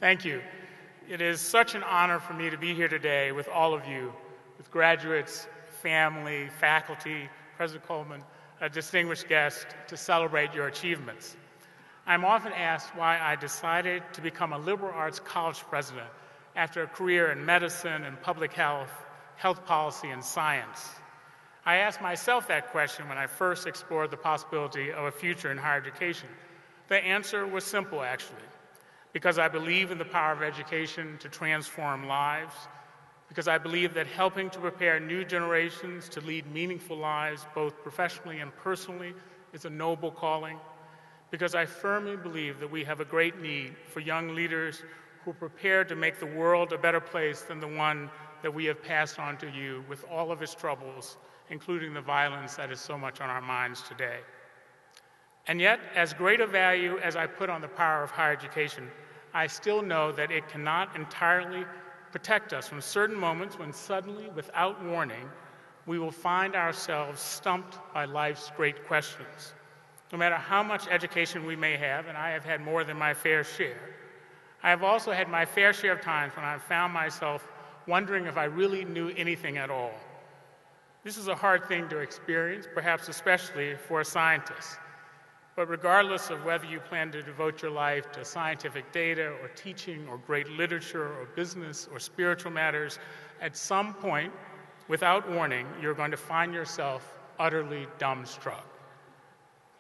Thank you. It is such an honor for me to be here today with all of you, with graduates, family, faculty, President Coleman, a distinguished guest, to celebrate your achievements. I'm often asked why I decided to become a liberal arts college president after a career in medicine and public health, health policy, and science. I asked myself that question when I first explored the possibility of a future in higher education. The answer was simple, actually. Because I believe in the power of education to transform lives, because I believe that helping to prepare new generations to lead meaningful lives, both professionally and personally, is a noble calling, because I firmly believe that we have a great need for young leaders who are prepared to make the world a better place than the one that we have passed on to you with all of its troubles, including the violence that is so much on our minds today. And yet, as great a value as I put on the power of higher education, I still know that it cannot entirely protect us from certain moments when suddenly, without warning, we will find ourselves stumped by life's great questions. No matter how much education we may have, and I have had more than my fair share, I have also had my fair share of times when I've found myself wondering if I really knew anything at all. This is a hard thing to experience, perhaps especially for a scientist. But regardless of whether you plan to devote your life to scientific data or teaching or great literature or business or spiritual matters, at some point, without warning, you're going to find yourself utterly dumbstruck.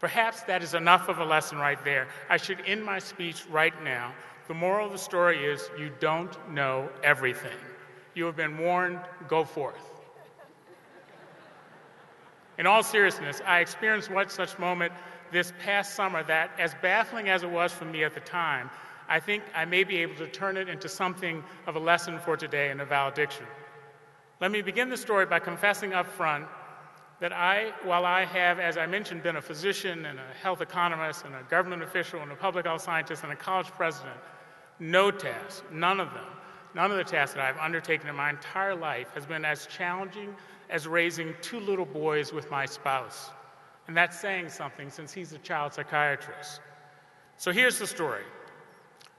Perhaps that is enough of a lesson right there. I should end my speech right now. The moral of the story is you don't know everything. You have been warned, go forth. In all seriousness, I experienced one such moment this past summer that, as baffling as it was for me at the time, I think I may be able to turn it into something of a lesson for today and a valediction. Let me begin the story by confessing up front that while I have, as I mentioned, been a physician and a health economist and a government official and a public health scientist and a college president, no task, none of the tasks that I've undertaken in my entire life has been as challenging as raising 2 little boys with my spouse. And that's saying something since he's a child psychiatrist. So here's the story.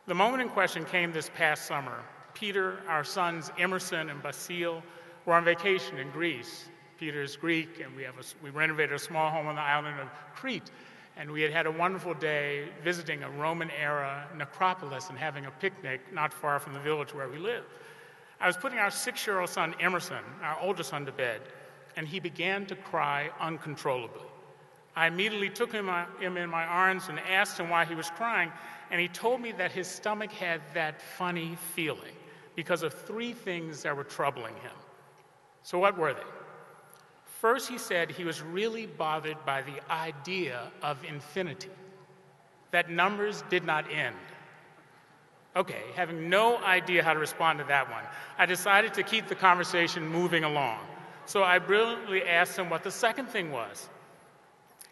The moment in question came this past summer. Peter, our sons Emerson and Basile, were on vacation in Greece. Peter is Greek, and we renovated a small home on the island of Crete. And we had a wonderful day visiting a Roman-era necropolis and having a picnic not far from the village where we live. I was putting our 6-year-old son Emerson, our oldest son, to bed, and he began to cry uncontrollably. I immediately took him in my arms and asked him why he was crying, and he told me that his stomach had that funny feeling because of 3 things that were troubling him. So what were they? First, he said he was really bothered by the idea of infinity, that numbers did not end. Okay, having no idea how to respond to that one, I decided to keep the conversation moving along. So I brilliantly asked him what the second thing was.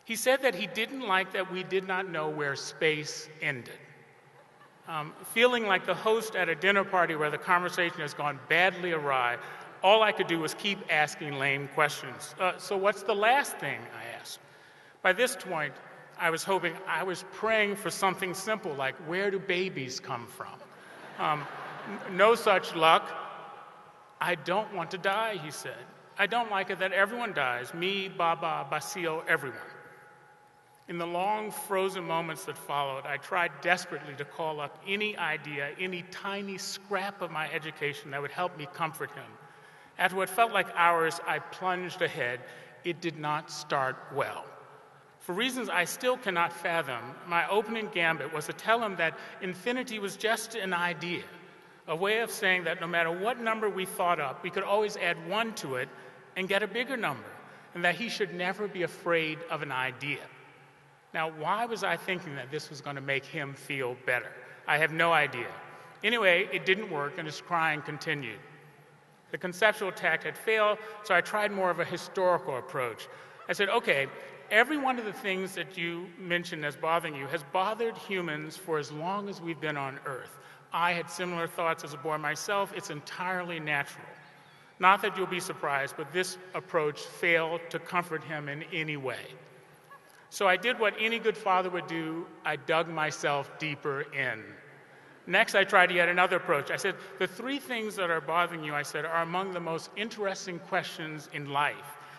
He said that he didn't like that we did not know where space ended. Feeling like the host at a dinner party where the conversation has gone badly awry, all I could do was keep asking lame questions. So what's the last thing, I asked. By this point, I was praying for something simple like, where do babies come from? No such luck. I don't want to die, he said. I don't like it that everyone dies, me, Baba, Basile, everyone. In the long frozen moments that followed, I tried desperately to call up any idea, any tiny scrap of my education that would help me comfort him. After what felt like hours, I plunged ahead. It did not start well. For reasons I still cannot fathom, my opening gambit was to tell him that infinity was just an idea, a way of saying that no matter what number we thought up, we could always add 1 to it and get a bigger number, and that he should never be afraid of an idea. Now, why was I thinking that this was going to make him feel better? I have no idea. Anyway, it didn't work, and his crying continued. The conceptual tack had failed, so I tried more of a historical approach. I said, okay, every one of the things that you mentioned as bothering you has bothered humans for as long as we've been on Earth. I had similar thoughts as a boy myself. It's entirely natural. Not that you'll be surprised, but this approach failed to comfort him in any way. So I did what any good father would do. I dug myself deeper in. Next, I tried yet another approach. I said, the three things that are bothering you, I said, are among the most interesting questions in life.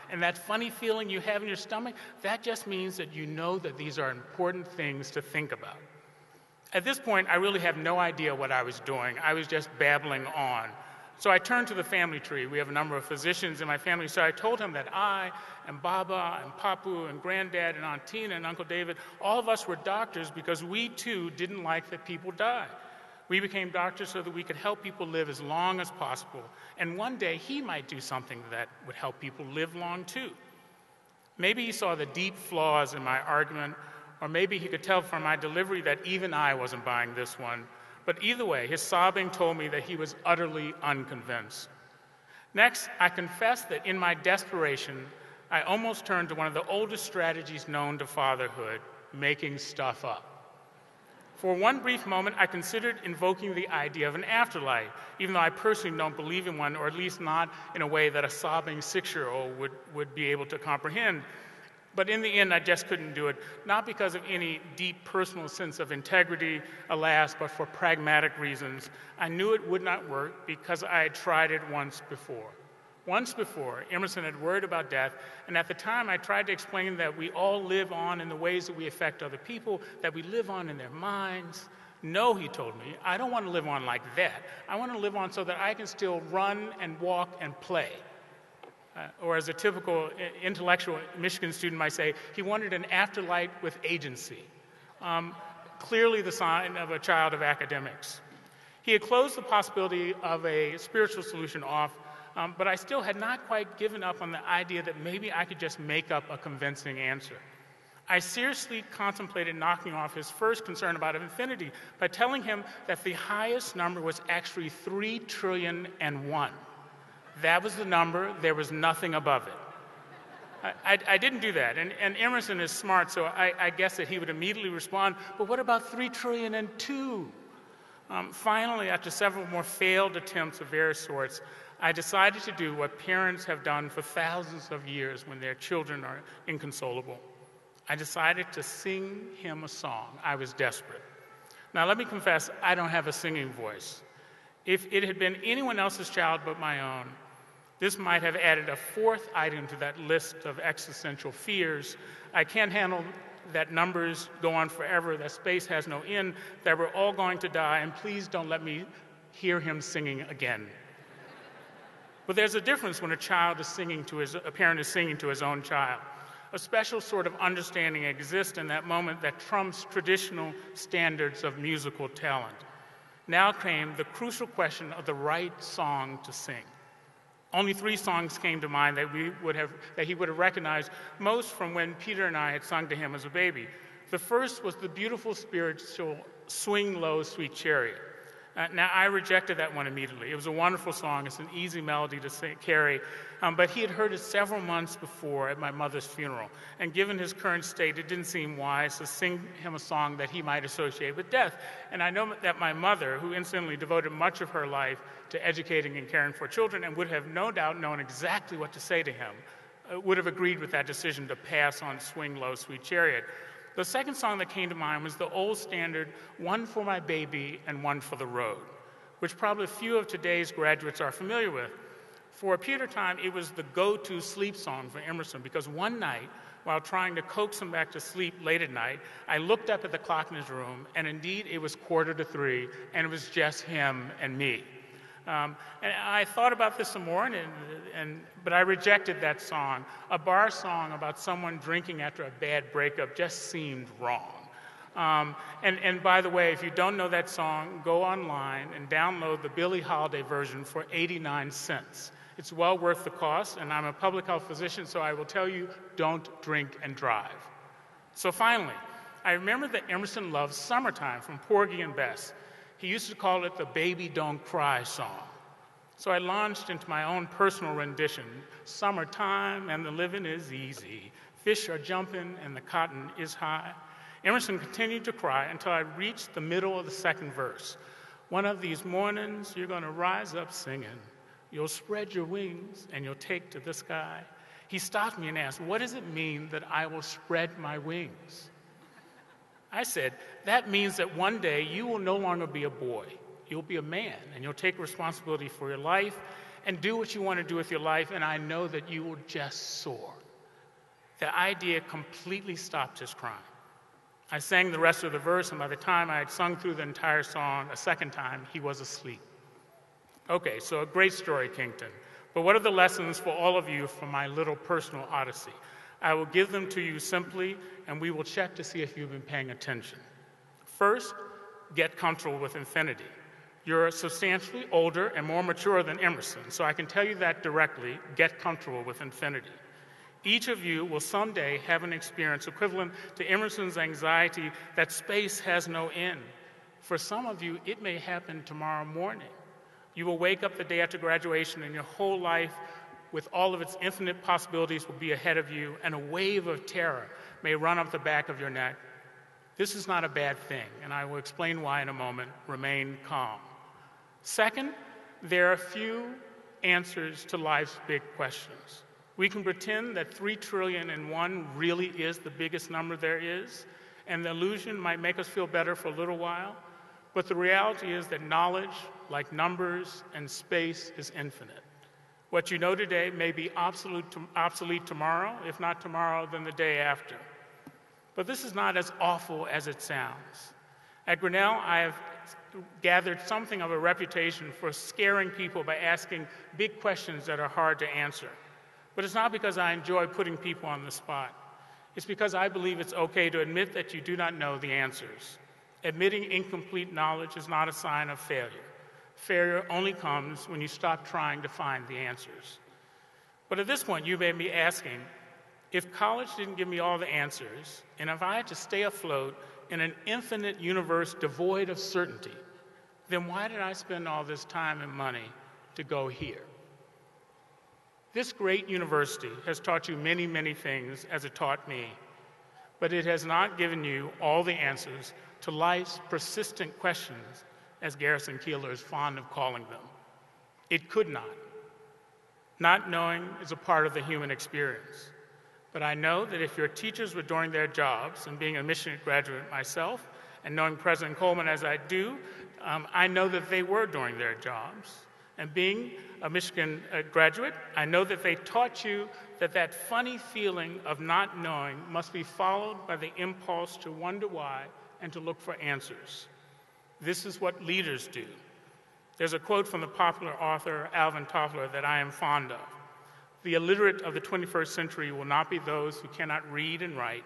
And that funny feeling you have in your stomach, that just means that you know that these are important things to think about. At this point, I really have no idea what I was doing. I was just babbling on. So I turned to the family tree. We have a number of physicians in my family, so I told him that I and Baba and Papu and Granddad and Aunt Tina and Uncle David, all of us were doctors because we too didn't like that people die. We became doctors so that we could help people live as long as possible. And one day he might do something that would help people live long too. Maybe he saw the deep flaws in my argument, or maybe he could tell from my delivery that even I wasn't buying this one. But either way, his sobbing told me that he was utterly unconvinced. Next, I confessed that in my desperation, I almost turned to one of the oldest strategies known to fatherhood, making stuff up. For one brief moment, I considered invoking the idea of an afterlife, even though I personally don't believe in one, or at least not in a way that a sobbing 6-year-old would be able to comprehend. But in the end, I just couldn't do it, not because of any deep personal sense of integrity, alas, but for pragmatic reasons. I knew it would not work because I had tried it once before. Once before, Emerson had worried about death, and at the time I tried to explain that we all live on in the ways that we affect other people, that we live on in their minds. No, he told me, I don't want to live on like that. I want to live on so that I can still run and walk and play. Or as a typical intellectual Michigan student might say, he wanted an afterlife with agency. Clearly the sign of a child of academics. He had closed the possibility of a spiritual solution off, but I still had not quite given up on the idea that maybe I could just make up a convincing answer. I seriously contemplated knocking off his first concern about infinity by telling him that the highest number was actually 3,000,000,001. That was the number, there was nothing above it. I didn't do that, and Emerson is smart, so I guess that he would immediately respond, but what about 3,000,002,000,002? Finally, after several more failed attempts of various sorts, I decided to do what parents have done for thousands of years when their children are inconsolable. I decided to sing him a song. I was desperate. Now, let me confess, I don't have a singing voice. If it had been anyone else's child but my own, this might have added a fourth item to that list of existential fears. I can't handle that numbers go on forever, that space has no end, that we're all going to die, and please don't let me hear him singing again. But there's a difference when a parent is singing to his own child. A special sort of understanding exists in that moment that trumps traditional standards of musical talent. Now came the crucial question of the right song to sing. Only 3 songs came to mind that he would have recognized, most from when Peter and I had sung to him as a baby. The first was the beautiful spiritual Swing Low, Sweet Chariot. Now, I rejected that one immediately. It was a wonderful song. It's an easy melody to carry. But he had heard it several months before at my mother's funeral. And given his current state, it didn't seem wise to sing him a song that he might associate with death. And I know that my mother, who incidentally devoted much of her life to educating and caring for children and would have no doubt known exactly what to say to him, would have agreed with that decision to pass on Swing Low, Sweet Chariot. The second song that came to mind was the old standard, One for My Baby and One for the Road, which probably few of today's graduates are familiar with. For a period of time, it was the go-to sleep song for Emerson because one night, while trying to coax him back to sleep late at night, I looked up at the clock in his room, and indeed it was 2:45, and it was just him and me. And I thought about this some more, but I rejected that song. A bar song about someone drinking after a bad breakup just seemed wrong. And by the way, if you don't know that song, go online and download the Billie Holiday version for 89 cents. It's well worth the cost, and I'm a public health physician, so I will tell you, don't drink and drive. So finally, I remember that Emerson loved Summertime from Porgy and Bess. He used to call it the Baby Don't Cry song. So I launched into my own personal rendition, Summertime and the living is easy. Fish are jumping and the cotton is high. Emerson continued to cry until I reached the middle of the second verse. One of these mornings, you're going to rise up singing. You'll spread your wings and you'll take to the sky. He stopped me and asked, what does it mean that I will spread my wings? I said, that means that one day you will no longer be a boy. You'll be a man, and you'll take responsibility for your life and do what you want to do with your life, and I know that you will just soar. The idea completely stopped his crying. I sang the rest of the verse, and by the time I had sung through the entire song a second time, he was asleep. Okay, so a great story, Kington. But what are the lessons for all of you from my little personal odyssey? I will give them to you simply, and we will check to see if you've been paying attention. First, get comfortable with infinity. You're substantially older and more mature than Emerson, so I can tell you that directly. Get comfortable with infinity. Each of you will someday have an experience equivalent to Emerson's anxiety that space has no end. For some of you, it may happen tomorrow morning. You will wake up the day after graduation, and your whole life, with all of its infinite possibilities, will be ahead of you, and a wave of terror may run up the back of your neck. This is not a bad thing, and I will explain why in a moment. Remain calm. Second, there are few answers to life's big questions. We can pretend that 3,000,000,001 really is the biggest number there is, and the illusion might make us feel better for a little while, but the reality is that knowledge, like numbers and space, is infinite. What you know today may be obsolete tomorrow, if not tomorrow, then the day after. But this is not as awful as it sounds. At Grinnell, I have gathered something of a reputation for scaring people by asking big questions that are hard to answer. But it's not because I enjoy putting people on the spot. It's because I believe it's okay to admit that you do not know the answers. Admitting incomplete knowledge is not a sign of failure. Failure only comes when you stop trying to find the answers. But at this point, you may be asking, if college didn't give me all the answers, and if I had to stay afloat in an infinite universe devoid of certainty, then why did I spend all this time and money to go here? This great university has taught you many, many things, as it taught me, but it has not given you all the answers to life's persistent questions, as Garrison Keillor is fond of calling them. It could not. Not knowing is a part of the human experience. But I know that if your teachers were doing their jobs, and being a Michigan graduate myself, and knowing President Coleman as I do, I know that they were doing their jobs. And being a Michigan graduate, I know that they taught you that that funny feeling of not knowing must be followed by the impulse to wonder why and to look for answers. This is what leaders do. There's a quote from the popular author Alvin Toffler that I am fond of. The illiterate of the 21st century will not be those who cannot read and write,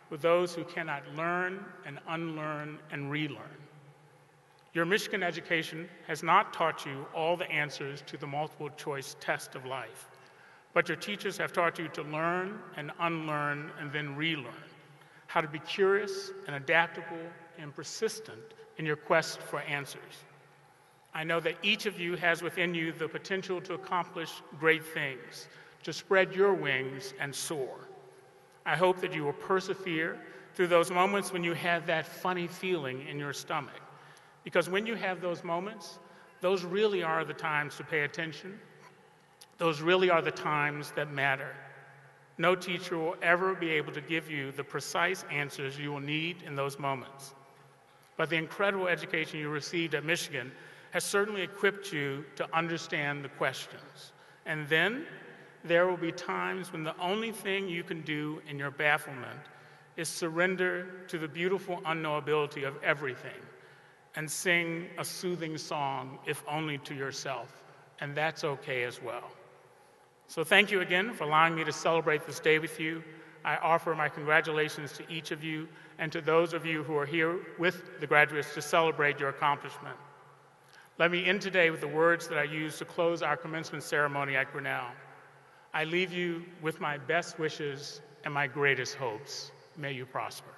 but those who cannot learn and unlearn and relearn. Your Michigan education has not taught you all the answers to the multiple choice test of life, but your teachers have taught you to learn and unlearn and then relearn, how to be curious and adaptable and persistent in your quest for answers. I know that each of you has within you the potential to accomplish great things, to spread your wings and soar. I hope that you will persevere through those moments when you have that funny feeling in your stomach. Because when you have those moments, those really are the times to pay attention. Those really are the times that matter. No teacher will ever be able to give you the precise answers you will need in those moments. But the incredible education you received at Michigan has certainly equipped you to understand the questions. And then there will be times when the only thing you can do in your bafflement is surrender to the beautiful unknowability of everything and sing a soothing song, if only to yourself, and that's okay as well. So thank you again for allowing me to celebrate this day with you. I offer my congratulations to each of you and to those of you who are here with the graduates to celebrate your accomplishment. Let me end today with the words that I used to close our commencement ceremony at Grinnell. I leave you with my best wishes and my greatest hopes. May you prosper.